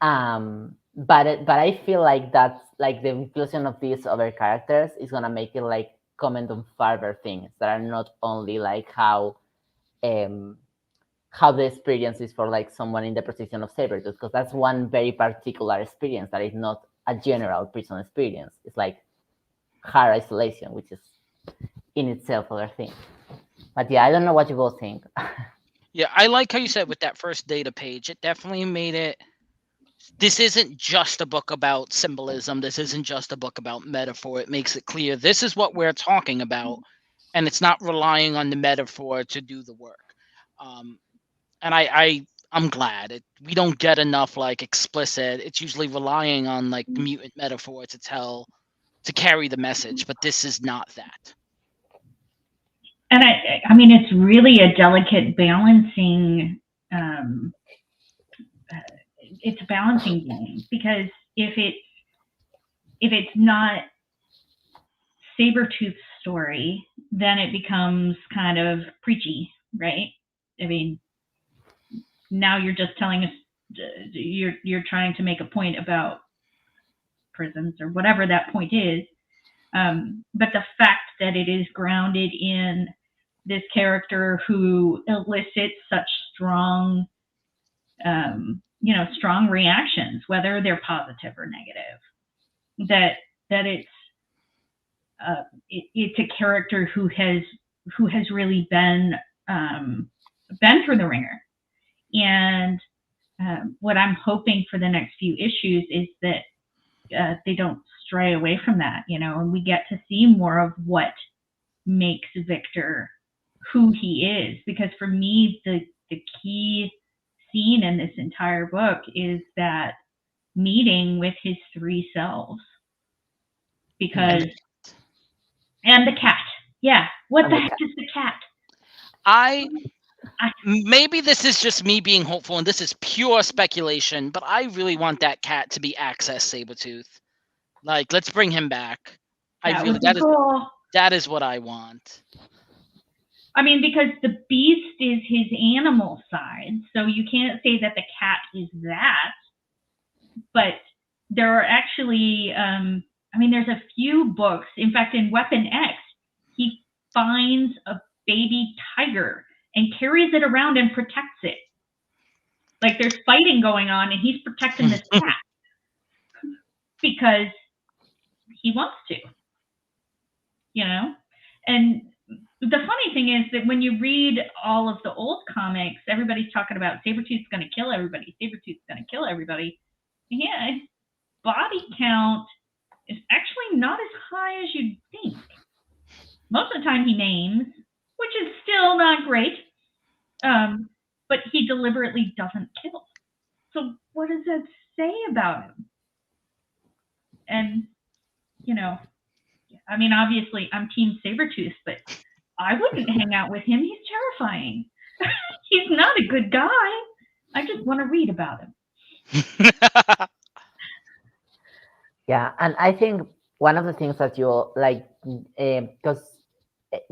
But I feel like that's like the inclusion of these other characters is gonna make it like comment on further things that are not only like how the experience is for like someone in the position of Saber-Tooth, because that's one very particular experience that is not a general prison experience. It's like her isolation, which is in itself other thing. But yeah, I don't know what you both think. Yeah, I like how you said with that first data page, it definitely made it. This isn't just a book about symbolism. This isn't just a book about metaphor. It makes it clear this is what we're talking about, and it's not relying on the metaphor to do the work. And I'm glad we don't get enough like explicit. It's usually relying on like the mutant metaphor to carry the message, but this is not that. And I mean, it's really a delicate balancing. It's a balancing game, because if it's not Saber-Tooth's story, then it becomes kind of preachy, right? I mean, now you're just telling us you're trying to make a point about prisons or whatever that point is. But the fact that it is grounded in this character who elicits such strong, strong reactions, whether they're positive or negative, that it's a character who has really been through the ringer. And what I'm hoping for the next few issues is that they don't stray away from that, and we get to see more of what makes Victor who he is. Because for me, the key scene in this entire book is that meeting with his three selves. Because and the cat. Yeah. What the heck is the cat? Maybe this is just me being hopeful, and this is pure speculation, but I really want that cat to be Access Saber-Tooth. Like, let's bring him back. That is what I want. I mean, because the beast is his animal side, so you can't say that the cat is that. But there are actually, there's a few books. In fact, in Weapon X, he finds a baby tiger and carries it around and protects it. Like there's fighting going on, and he's protecting this cat because he wants to, and the funny thing is that when you read all of the old comics, everybody's talking about Saber-Tooth's going to kill everybody. Saber-Tooth's going to kill everybody. Yeah, his body count is actually not as high as you'd think. Most of the time he names, which is still not great. But he deliberately doesn't kill. So what does that say about him? And, you know, I mean, obviously I'm Team Saber-Tooth, but I wouldn't hang out with him. He's terrifying. He's not a good guy. I just want to read about him. Yeah, and I think one of the things that you like, because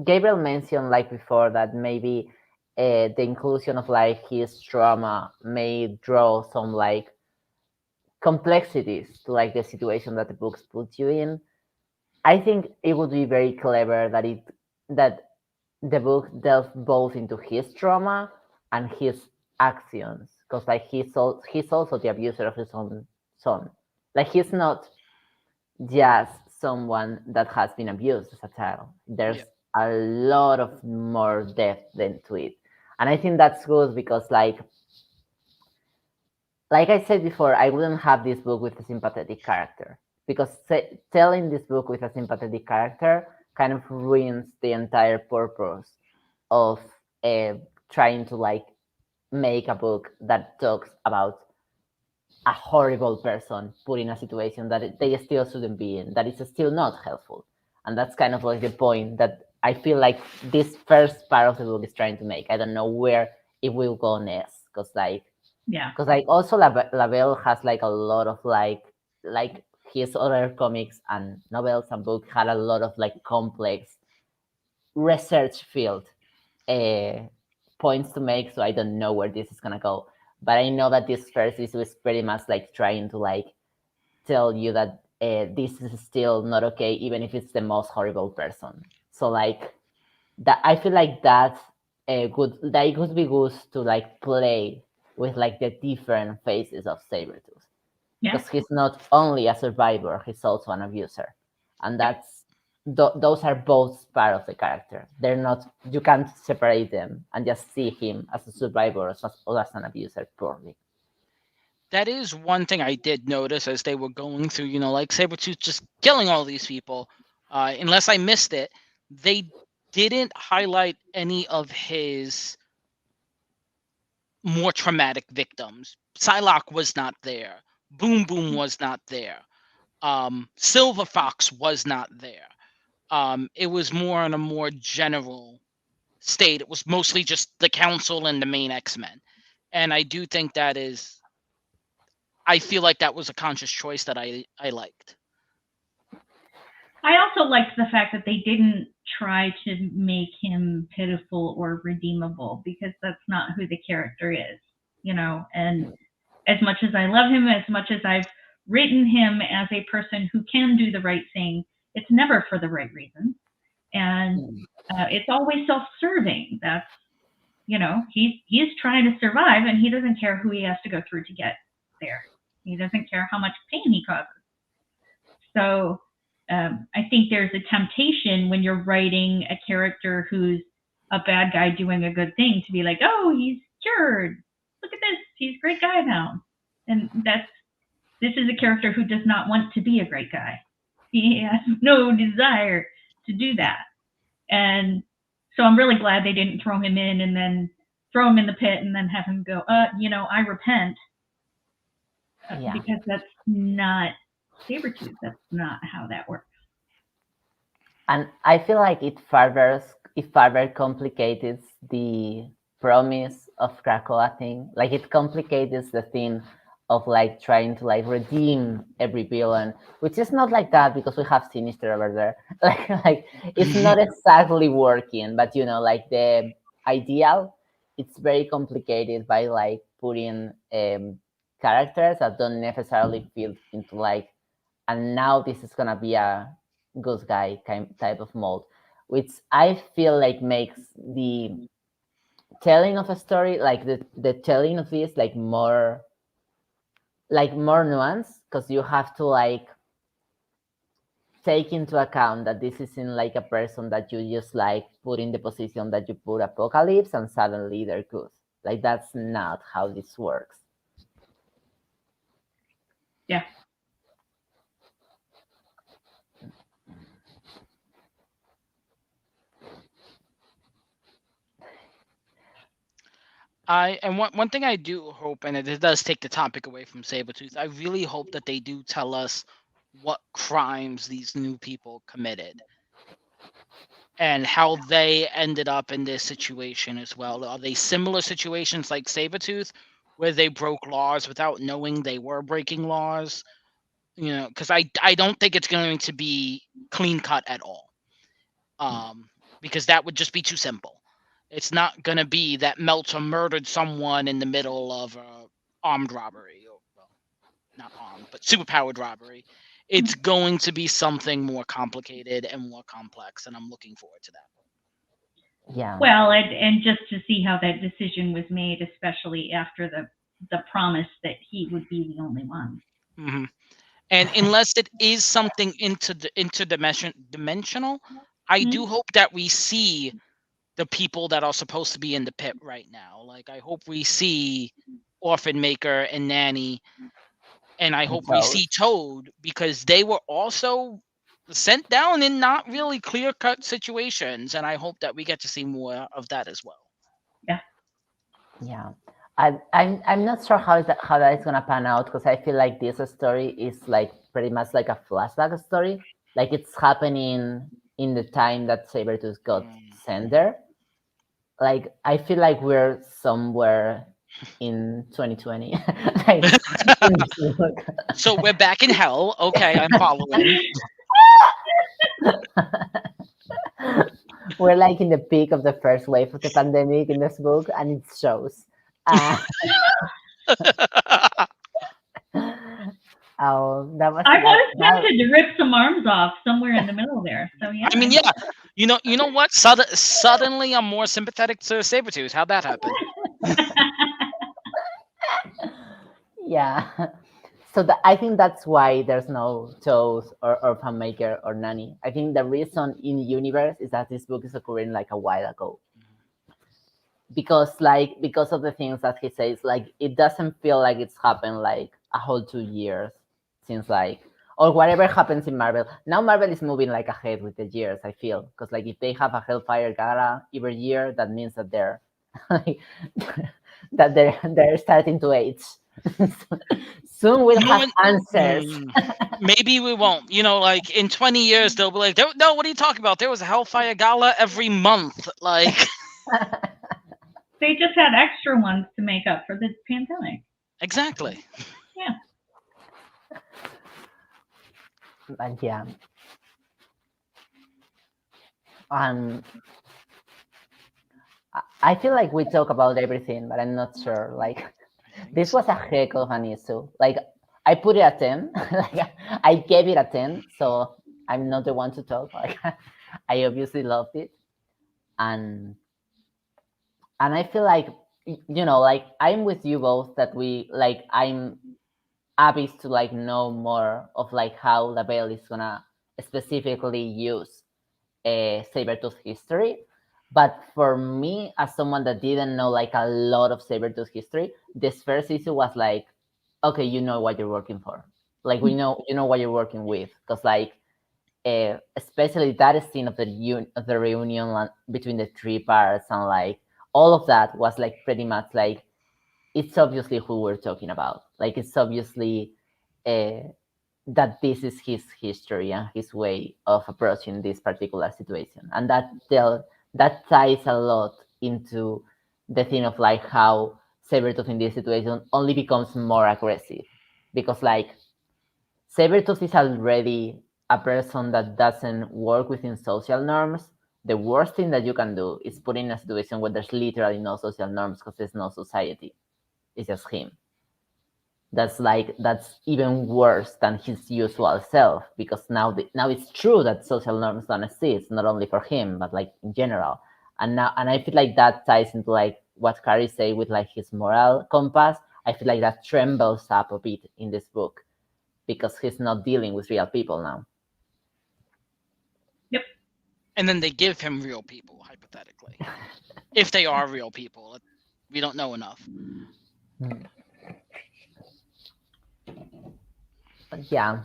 Gabriel mentioned like before that maybe the inclusion of like his trauma may draw some like complexities to like the situation that the books put you in. I think it would be very clever that the book delves both into his trauma and his actions, because like he's also the abuser of his own son. Like he's not just someone that has been abused as a child. There's a lot of more depth into it, and I think that's good because like I said before, I wouldn't have this book with a sympathetic character, because telling this book with a sympathetic character kind of ruins the entire purpose of trying to like make a book that talks about a horrible person put in a situation that they still shouldn't be in, that is still not helpful. And that's kind of like the point that I feel like this first part of the book is trying to make. I don't know where it will go next, because like also LaValle has like a lot of like his other comics and novels and books had a lot of like complex research field points to make, so I don't know where this is gonna go. But I know that this first is was pretty much like trying to like tell you that this is still not okay, even if it's the most horrible person. So like that, I feel like that it would be good to like play with like the different phases of Saber-Tooth, because he's not only a survivor, he's also an abuser, and that's those are both part of the character. They're not, you can't separate them and just see him as a survivor or as an abuser purely. That is one thing I did notice as they were going through, like Saber-Tooth just killing all these people. Unless I missed it, they didn't highlight any of his more traumatic victims. Psylocke was not there. Boom Boom was not there. Silver Fox was not there. It was more on a more general state. It was mostly just the Council and the main X-Men. And I do think I feel like that was a conscious choice that I liked. I also liked the fact that they didn't try to make him pitiful or redeemable, because that's not who the character is, and as much as I love him, as much as I've written him as a person who can do the right thing, it's never for the right reason. And it's always self-serving. That's, he's trying to survive, and he doesn't care who he has to go through to get there. He doesn't care how much pain he causes. So I think there's a temptation when you're writing a character who's a bad guy doing a good thing to be like, oh, he's cured. Look at this. He's a great guy now. And this is a character who does not want to be a great guy. He has no desire to do that. And so I'm really glad they didn't throw him in and then throw him in the pit and then have him go, I repent. Because that's not Saber-Tooth. That's not how that works. And I feel like it further complicates the promise of Krakoa thing. Like it complicates the thing of like trying to like redeem every villain, which is not like that because we have Sinister over there. like it's not exactly working, but like the ideal, it's very complicated by like putting characters that don't necessarily fit into like, and now this is gonna be a good guy type of mold, which I feel like makes the telling of a story, like the telling of this, like more nuanced, because you have to like take into account that this isn't like a person that you just like put in the position that you put Apocalypse and suddenly they're good. Like that's not how this works. Yeah. And one thing I do hope, and it does take the topic away from Sabretooth, I really hope that they do tell us what crimes these new people committed and how they ended up in this situation as well. Are they similar situations like Sabretooth, where they broke laws without knowing they were breaking laws? You know, because I don't think it's going to be clean cut at all. Because that would just be too simple. It's not going to be that Meltzer murdered someone in the middle of armed robbery, or well, not armed, but superpowered robbery. It's going to be something more complicated and more complex, and I'm looking forward to that. Yeah. Well, and just to see how that decision was made, especially after the promise that he would be the only one. Mm-hmm. And unless it is something interdimensional, I do hope that we see the people that are supposed to be in the pit right now. Like, I hope we see Orphan Maker and Nanny, and I hope we see Toad, because they were also sent down in not really clear-cut situations, and I hope that we get to see more of that as well. Yeah. I'm not sure how that is gonna pan out, because I feel like this story is like pretty much like a flashback story. Like it's happening in the time that Saber-Tooth got sent there. Like I feel like we're somewhere in 2020. Like, in this book. So we're back in hell. Okay, I'm following. We're like in the peak of the first wave of the pandemic in this book, and it shows. Oh, that was. I was tempted to rip some arms off somewhere in the middle there. So yeah. I mean, yeah. You know what? Suddenly, I'm more sympathetic to Sabretooth. How'd that happen? Yeah. So I think that's why there's no Toad or Fanmaker or Nanny. I think the reason in the universe is that this book is occurring like a while ago. Because of the things that he says, like it doesn't feel like it's happened like a whole 2 years since like, or whatever happens in Marvel. Now Marvel is moving like ahead with the years, I feel. Because like if they have a Hellfire Gala every year, that means that they're like, that they're starting to age. Soon we'll have answers. Maybe we won't. You know, like in 20 years they'll be like, no, what are you talking about? There was a Hellfire Gala every month. Like they just had extra ones to make up for the pandemic. Exactly. Yeah. But yeah. I feel like we talk about everything, but I'm not sure. Like, this was a heck of an issue. Like, I put it at 10. Like, I gave it a 10, so I'm not the one to talk. Like, I obviously loved it. And I feel like, you know, like, I'm with you both that I'm happy to, like, know more of, like, how LaValle is gonna specifically use Saber-Tooth history. But for me, as someone that didn't know like a lot of Saber-Tooth history, this first issue was like, okay, you know what you're working for. Like you know what you're working with, because like especially that scene of the reunion between the three parts and like all of that was like pretty much like it's obviously who we're talking about. Like it's obviously that this is his history and his way of approaching this particular situation, and that ties a lot into the thing of like how Saber-Tooth in this situation only becomes more aggressive, because like Saber-Tooth is already a person that doesn't work within social norms. The worst thing that you can do is put in a situation where there's literally no social norms because there's no society. It's just him. That's even worse than his usual self, because now it's true that social norms don't exist, not only for him but like in general. And I feel like that ties into like what Carrie say with like his moral compass. I feel like that trembles up a bit in this book because he's not dealing with real people now. And then they give him real people, hypothetically. If they are real people. We don't know enough. Yeah.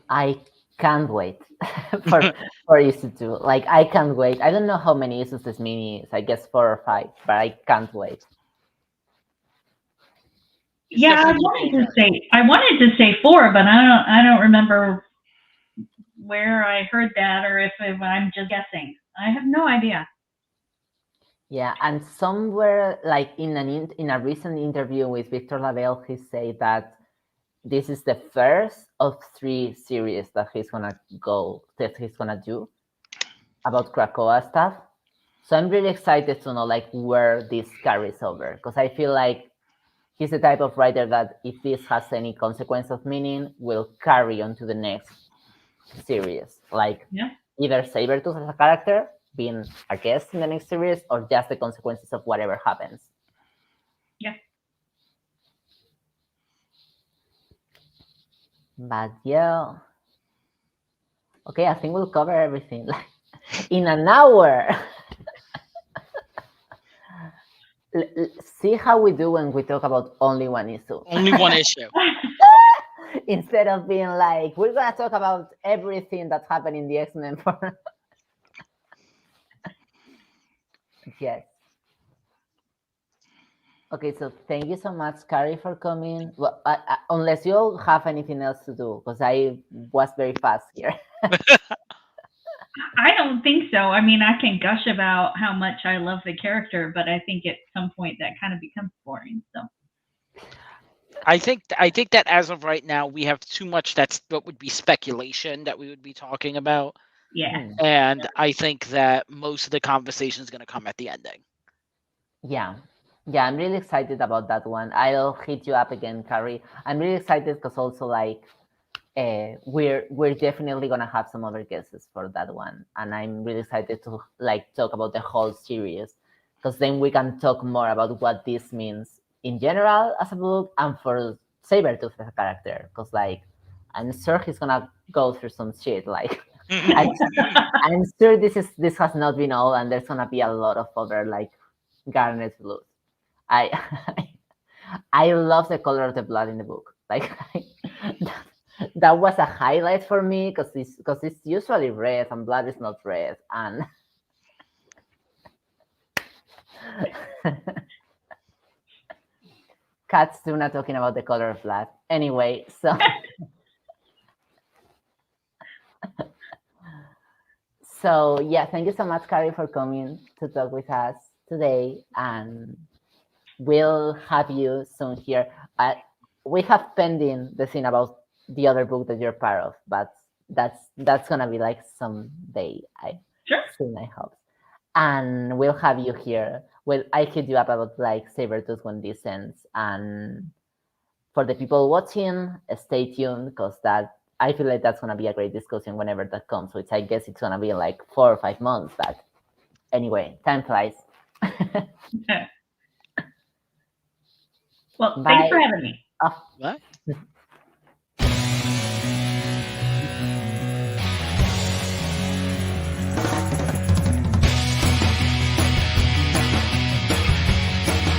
I can't wait for issue 2. Like, I can't wait. I don't know how many issues this mini is. I guess 4 or 5, but I can't wait. It's Yeah, I wanted to say 4, but I don't remember where I heard that, or if I'm just guessing. I have no idea. Yeah, and somewhere, like in a recent interview with Victor LaValle, he said that this is the first of 3 series that he's gonna do about Krakoa stuff. So I'm really excited to know like where this carries over, because I feel like he's the type of writer that if this has any consequence of meaning, will carry on to the next series. Like either Saber-Tooth as a character being a guest in the next series, or just the consequences of whatever happens. Yeah. But yeah. Okay, I think we'll cover everything like in an hour. See how we do when we talk about only one issue. Only one issue. Instead of being like, we're gonna talk about everything that's happened in the X-Men for yes. Okay, so thank you so much, Carrie, for coming. Well, unless you all have anything else to do, because I was very fast here. I don't think so. I mean, I can gush about how much I love the character, but I think at some point that kind of becomes boring. So I think that as of right now, we have too much that's what would be speculation that we would be talking about. yeah. And I think that most of the conversation is going to come at the ending. Yeah, I'm really excited about that one. I'll hit you up again, Carrie. I'm really excited because also like we're definitely gonna have some other guesses for that one, and I'm really excited to like talk about the whole series, because then we can talk more about what this means in general as a book and for Saber-Tooth as a character, because like I'm sure he's gonna go through some shit. Like I'm sure this has not been all, and there's gonna be a lot of other like garnet blues. I love the color of the blood in the book. Like that was a highlight for me, because it's usually red and blood is not red, and Cats do not talking about the color of blood. Anyway, so yeah, thank you so much, Carrie, for coming to talk with us today, and we'll have you soon here. We have pending the thing about the other book that you're part of, but that's gonna be like someday. Soon, I hope. And we'll have you here. Well, I hit you up about like Saber-Tooth when this ends. And for the people watching, stay tuned, because that I feel like that's gonna be a great discussion whenever that comes, which I guess it's gonna be in like 4 or 5 months. But anyway, time flies. Well, thanks for having me. What?